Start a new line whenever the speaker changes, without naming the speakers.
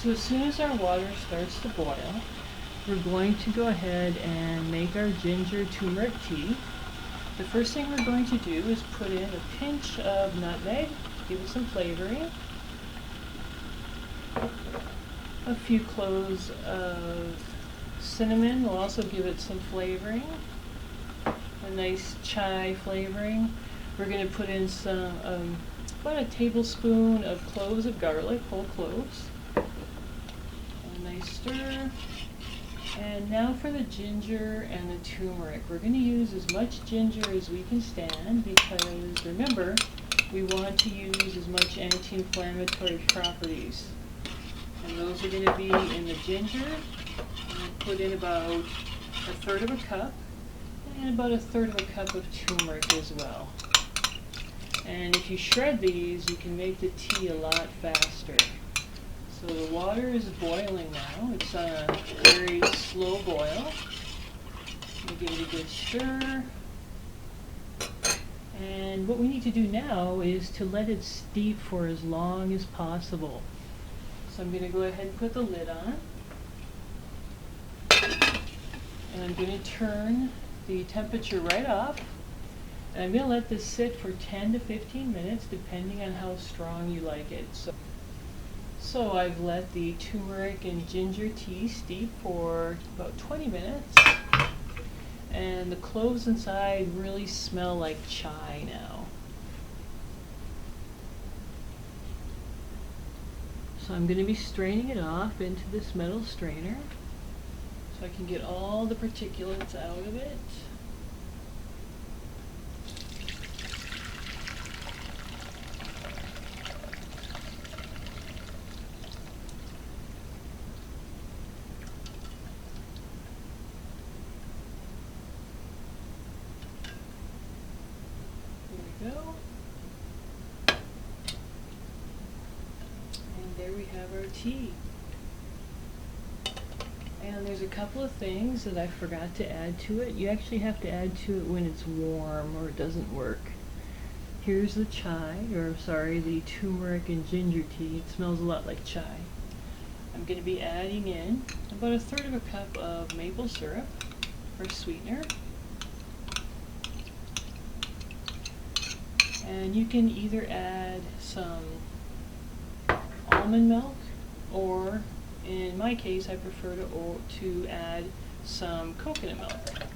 So as soon as our water starts to boil, we're going to go ahead and make our ginger turmeric tea. The first thing we're going to do is put in a pinch of nutmeg, give it some flavoring, a few cloves of cinnamon will also give it some flavoring, a nice chai flavoring. We're going to put in some, about a tablespoon of cloves of garlic, whole cloves, a nice stir. And now for the ginger and the turmeric. We're going to use as much ginger as we can stand because, remember, we want to use as much anti-inflammatory properties. And those are going to be in the ginger. And put in about a third of a cup and about a third of a cup of turmeric as well. And if you shred these, you can make the tea a lot faster. So the water is boiling now. It's on a very slow boil. We give it a good stir. And what we need to do now is to let it steep for as long as possible. So I'm going to go ahead and put the lid on. And I'm going to turn the temperature right off. And I'm going to let this sit for 10 to 15 minutes depending on how strong you like it. So I've let the turmeric and ginger tea steep for about 20 minutes. And the cloves inside really smell like chai now. So I'm going to be straining it off into this metal strainer so I can get all the particulates out of it. Go. And there we have our tea. And there's a couple of things that I forgot to add to it. You actually have to add to it when it's warm or it doesn't work. Here's the chai, or sorry, the turmeric and ginger tea. It smells a lot like chai. I'm going to be adding in about a third of a cup of maple syrup or sweetener. And you can either add some almond milk, or in my case I prefer to add some coconut milk.